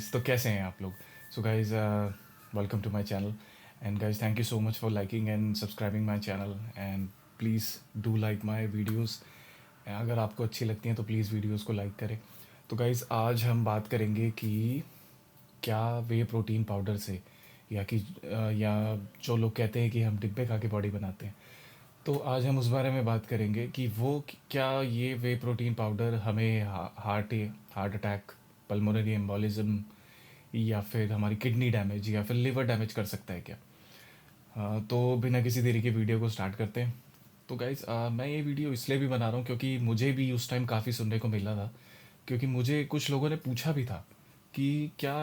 Guys, तो कैसे हैं आप लोग? So guys, welcome to my channel and guys, thank you so much for liking and subscribing my channel and please do like my videos. अगर आपको अच्छी लगती हैं तो प्लीज़ वीडियोस को लाइक करें। तो गाइस, आज हम बात करेंगे कि क्या वे प्रोटीन पाउडर से या जो लोग कहते हैं कि हम डिब्बे खा के बॉडी बनाते हैं, तो आज हम उस बारे में बात करेंगे कि क्या ये वे प्रोटीन पाउडर हमें हार्ट अटैक, पल्मोनरी एम्बोलिज्म या फिर हमारी किडनी डैमेज या फिर लिवर डैमेज कर सकता है क्या? तो बिना किसी देरी के वीडियो को स्टार्ट करते हैं। तो गाइज़, मैं ये वीडियो इसलिए भी बना रहा हूँ क्योंकि मुझे भी उस टाइम काफ़ी सुनने को मिला था, क्योंकि मुझे कुछ लोगों ने पूछा भी था कि क्या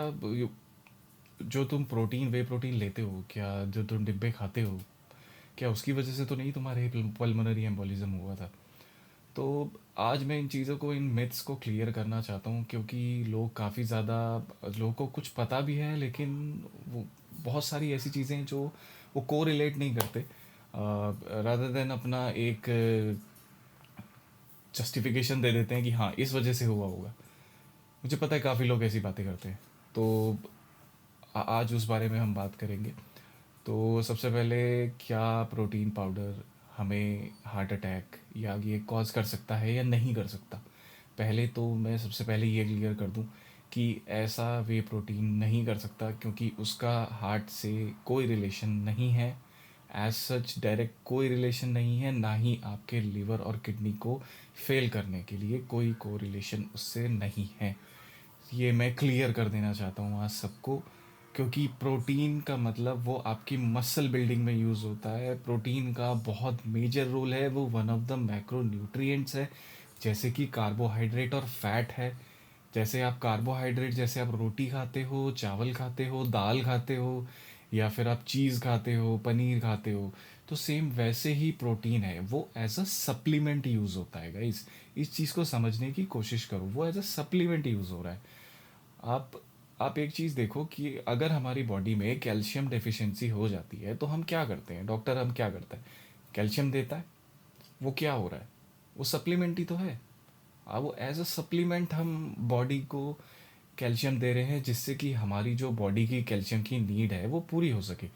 जो तुम वे प्रोटीन लेते हो, क्या जो तुम डिब्बे खाते हो, क्या उसकी वजह से तो नहीं तुम्हारे पल्मोनरी एम्बोलिज्म हुआ था? तो आज मैं इन चीज़ों को, इन मिथ्स को क्लियर करना चाहता हूँ, क्योंकि लोगों को कुछ पता भी है, लेकिन वो बहुत सारी ऐसी चीज़ें हैं जो वो को रिलेट नहीं करते, रादर देन अपना एक जस्टिफिकेशन दे देते हैं कि हाँ, इस वजह से हुआ होगा। मुझे पता है काफ़ी लोग ऐसी बातें करते हैं। तो आज उस बारे में हम बात करेंगे। तो सबसे पहले, क्या प्रोटीन पाउडर हमें हार्ट अटैक या ये कॉज़ कर सकता है या नहीं कर सकता? पहले तो मैं सबसे पहले ये क्लियर कर दूं कि ऐसा वे प्रोटीन नहीं कर सकता, क्योंकि उसका हार्ट से कोई रिलेशन नहीं है। एज सच डायरेक्ट कोई रिलेशन नहीं है, ना ही आपके लिवर और किडनी को फेल करने के लिए कोई को रिलेशन उससे नहीं है। ये मैं क्लियर कर देना चाहता हूँ आज सबको, क्योंकि प्रोटीन का मतलब वो आपकी मसल बिल्डिंग में यूज़ होता है। प्रोटीन का बहुत मेजर रोल है, वो one of the macro nutrients है। जैसे कि कार्बोहाइड्रेट और फैट है। जैसे आप रोटी खाते हो, चावल खाते हो, दाल खाते हो, या फिर आप चीज़ खाते हो, पनीर खाते हो, तो सेम वैसे ही प्रोटीन है, वो एज अ सप्लीमेंट यूज़ होता है गाइस। इस चीज़ को समझने की कोशिश करो, वो एज अ सप्लीमेंट यूज़ हो रहा है। आप आप एक चीज़ देखो कि अगर हमारी बॉडी में कैल्शियम डेफिशिएंसी हो जाती है तो हम क्या करते हैं? डॉक्टर हम क्या करता है? कैल्शियम देता है। वो क्या हो रहा है? वो सप्लीमेंट ही तो है। अब वो एज अ सप्लीमेंट हम बॉडी को कैल्शियम दे रहे हैं, जिससे कि हमारी जो बॉडी की कैल्शियम की नीड है वो पूरी हो सके।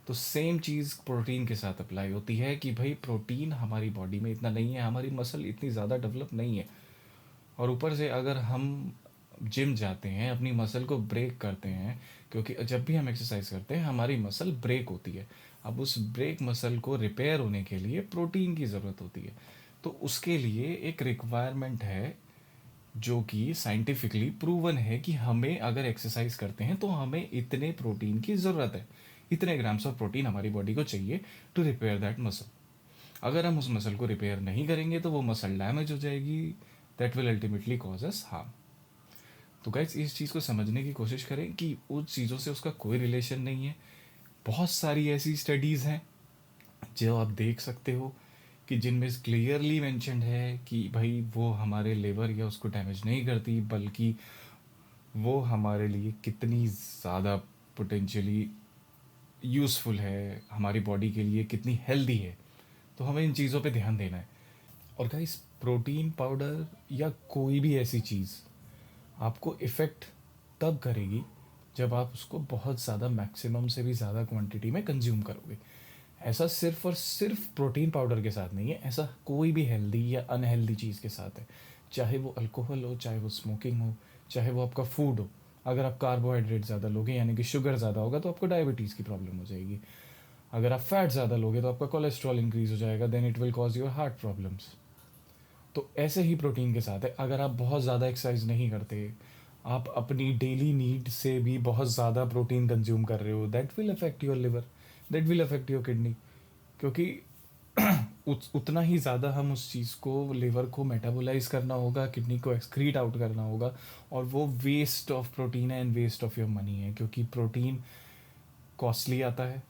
तो सेम चीज़ प्रोटीन के साथ अप्लाई होती है कि भाई, प्रोटीन हमारी बॉडी में इतना नहीं है, हमारी मसल इतनी ज़्यादा डेवलप नहीं है। और ऊपर से अगर हम जिम जाते हैं, अपनी मसल को ब्रेक करते हैं, क्योंकि जब भी हम एक्सरसाइज करते हैं हमारी मसल ब्रेक होती है। अब उस ब्रेक मसल को रिपेयर होने के लिए प्रोटीन की ज़रूरत होती है। तो उसके लिए एक रिक्वायरमेंट है, जो कि साइंटिफिकली प्रूवन है कि हमें अगर एक्सरसाइज करते हैं तो हमें इतने प्रोटीन की ज़रूरत है। इतने ग्राम्स ऑफ प्रोटीन हमारी बॉडी को चाहिए टू रिपेयर दैट मसल। अगर हम उस मसल को रिपेयर नहीं करेंगे तो वो मसल डैमेज हो जाएगी। That will ultimately cause us harm. तो गाइस, इस चीज़ को समझने की कोशिश करें कि उस चीज़ों से उसका कोई रिलेशन नहीं है। बहुत सारी ऐसी स्टडीज़ हैं जो आप देख सकते हो कि जिनमें क्लियरली मेंशन्ड है कि भाई, वो हमारे लिवर या उसको डैमेज नहीं करती, बल्कि वो हमारे लिए कितनी ज़्यादा पोटेंशियली यूज़फुल है, हमारी बॉडी के लिए कितनी हेल्दी है। तो हमें इन चीज़ों पे ध्यान देना है। और गाइस, प्रोटीन पाउडर या कोई भी ऐसी चीज़ आपको इफ़ेक्ट तब करेगी जब आप उसको बहुत ज़्यादा, मैक्सिमम से भी ज़्यादा क्वांटिटी में कंज्यूम करोगे। ऐसा सिर्फ और सिर्फ प्रोटीन पाउडर के साथ नहीं है, ऐसा कोई भी हेल्दी या अनहेल्दी चीज़ के साथ है। चाहे वो अल्कोहल हो, चाहे वो स्मोकिंग हो, चाहे वो आपका फूड हो। अगर आप कार्बोहाइड्रेट ज़्यादा लोगे, यानी कि शुगर ज़्यादा होगा, तो आपको डायबिटीज़ की प्रॉब्लम हो जाएगी। अगर आप फैट ज़्यादा लोगे तो आपका कोलेस्ट्रॉल इंक्रीज़ हो जाएगा, then it will cause your heart problems. तो ऐसे ही प्रोटीन के साथ है। अगर आप बहुत ज़्यादा एक्सरसाइज नहीं करते, आप अपनी डेली नीड से भी बहुत ज़्यादा प्रोटीन कंज्यूम कर रहे हो, that will affect your liver, that will affect your kidney. क्योंकि उतना ही ज़्यादा हम उस चीज़ को, लिवर को मेटाबोलाइज करना होगा, किडनी को एक्सक्रीट आउट करना होगा। और वो वेस्ट ऑफ प्रोटीन है and waste of your money है, क्योंकि प्रोटीन कॉस्टली आता है,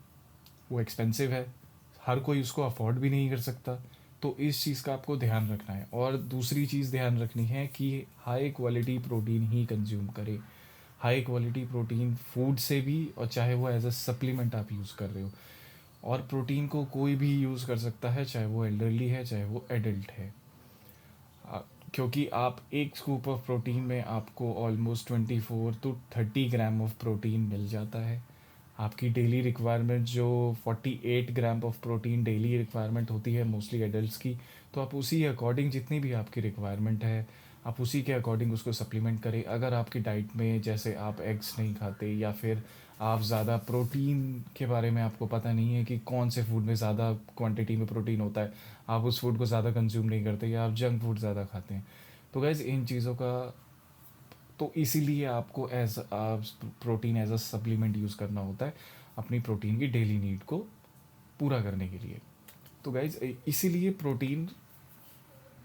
वो एक्सपेंसिव है, हर कोई उसको अफोर्ड भी नहीं कर सकता। तो इस चीज़ का आपको ध्यान रखना है। और दूसरी चीज़ ध्यान रखनी है कि हाई क्वालिटी प्रोटीन ही कंज्यूम करें। हाई क्वालिटी प्रोटीन फूड से भी, और चाहे वो एज अ सप्लीमेंट आप यूज़ कर रहे हो। और प्रोटीन को कोई भी यूज़ कर सकता है, चाहे वो एल्डरली है, चाहे वो एडल्ट है। क्योंकि आप एक स्कूप ऑफ प्रोटीन में आपको almost 24 to 30 gram of protein मिल जाता है। आपकी डेली रिक्वायरमेंट जो 48 gram of protein daily requirement होती है मोस्टली एडल्ट्स की, तो आप उसी अकॉर्डिंग जितनी भी आपकी रिक्वायरमेंट है आप उसी के अकॉर्डिंग उसको सप्लीमेंट करें। अगर आपकी डाइट में जैसे आप एग्स नहीं खाते या फिर आप ज़्यादा प्रोटीन के बारे में आपको पता नहीं है कि कौन से फूड में ज़्यादा क्वांटिटी में प्रोटीन होता है, आप उस फूड को ज़्यादा कंज्यूम नहीं करते या आप जंक फूड ज़्यादा खाते हैं, तो गैस इन चीज़ों का तो इसीलिए आपको protein as a supplement use करना होता है अपनी प्रोटीन की डेली नीड को पूरा करने के लिए। तो गाइज इसीलिए प्रोटीन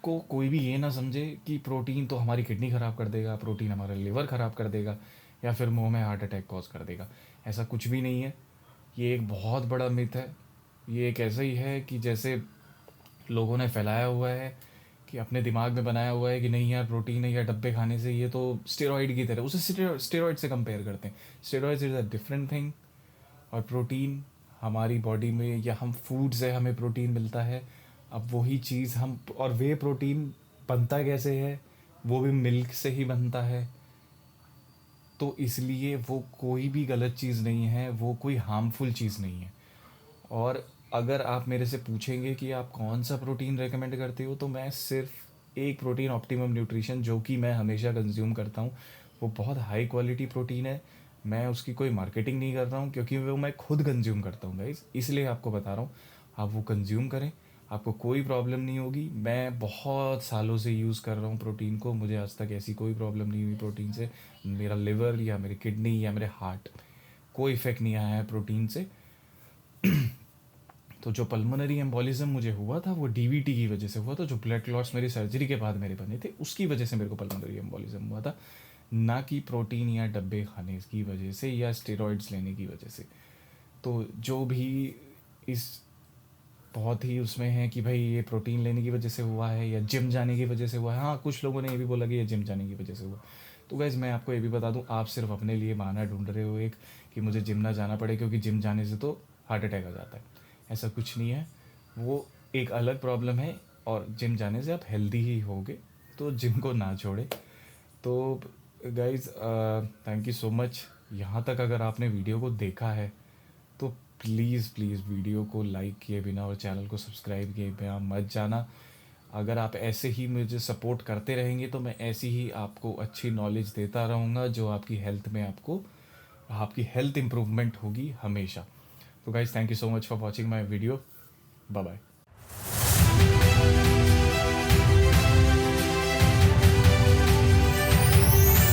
को कोई भी ये ना समझे कि प्रोटीन तो हमारी किडनी ख़राब कर देगा, प्रोटीन हमारा लिवर ख़राब कर देगा या फिर मुंह में हार्ट अटैक कॉज कर देगा। ऐसा कुछ भी नहीं है। ये एक बहुत बड़ा मिथ है। ये एक ऐसा ही है कि जैसे लोगों ने फैलाया हुआ है कि अपने दिमाग में बनाया हुआ है कि नहीं यार प्रोटीन है या डब्बे खाने से ये तो स्टेरॉइड की तरह, उसे स्टेरॉइड से कंपेयर करते हैं। Steroid is a different thing. और प्रोटीन हमारी बॉडी में या हम फूड से हमें प्रोटीन मिलता है। अब वही चीज़ हम और वे प्रोटीन बनता कैसे है, वो भी मिल्क से ही बनता है। तो इसलिए वो कोई भी गलत चीज़ नहीं है, वो कोई हार्मफुल चीज़ नहीं है। और अगर आप मेरे से पूछेंगे कि आप कौन सा प्रोटीन रेकमेंड करते हो, तो मैं सिर्फ एक प्रोटीन ऑप्टिमम न्यूट्रिशन जो कि मैं हमेशा कंज्यूम करता हूँ, वो बहुत हाई क्वालिटी प्रोटीन है। मैं उसकी कोई मार्केटिंग नहीं कर रहा हूँ क्योंकि वो मैं खुद कंज्यूम करता हूँ गाइस, इसलिए आपको बता रहा हूँ। आप वो कंज्यूम करें, आपको कोई प्रॉब्लम नहीं होगी। मैं बहुत सालों से यूज़ कर रहा हूँ प्रोटीन को, मुझे आज तक ऐसी कोई प्रॉब्लम नहीं हुई प्रोटीन से। मेरा लिवर या मेरी किडनी या मेरे हार्ट कोई इफ़ेक्ट नहीं आया है प्रोटीन से। तो जो पल्मोनरी एम्बोलिज्म मुझे हुआ था वो डीवीटी की वजह से हुआ था, जो ब्लड क्लॉट्स मेरी सर्जरी के बाद मेरे बने थे उसकी वजह से मेरे को पल्मोनरी एम्बोलिज्म हुआ था, ना कि प्रोटीन या डब्बे खाने की वजह से या स्टेरॉइड्स लेने की वजह से। तो जो भी इस बहुत ही उसमें है कि भाई ये प्रोटीन लेने की वजह से हुआ है या जिम जाने की वजह से हुआ है, हाँ कुछ लोगों ने ये भी बोला कि ये जिम जाने की वजह से हुआ। तो गैस मैं आपको ये भी बता दूं, आप सिर्फ अपने लिए बहाना ढूंढ रहे हो एक कि मुझे जिम ना जाना पड़े क्योंकि जिम जाने से तो हार्ट अटैक आ जाता है। ऐसा कुछ नहीं है, वो एक अलग प्रॉब्लम है। और जिम जाने से आप हेल्दी ही होगे, तो जिम को ना छोड़े। तो guys thank you so much. यहाँ तक अगर आपने वीडियो को देखा है तो प्लीज़ प्लीज़ वीडियो को लाइक किए बिना और चैनल को सब्सक्राइब किए बिना मत जाना। अगर आप ऐसे ही मुझे सपोर्ट करते रहेंगे तो मैं ऐसी ही आपको अच्छी नॉलेज देता रहूँगा जो आपकी हेल्थ में आपकी हेल्थ इम्प्रूवमेंट होगी हमेशा। तो guys thank you so much for watching my video. Bye bye.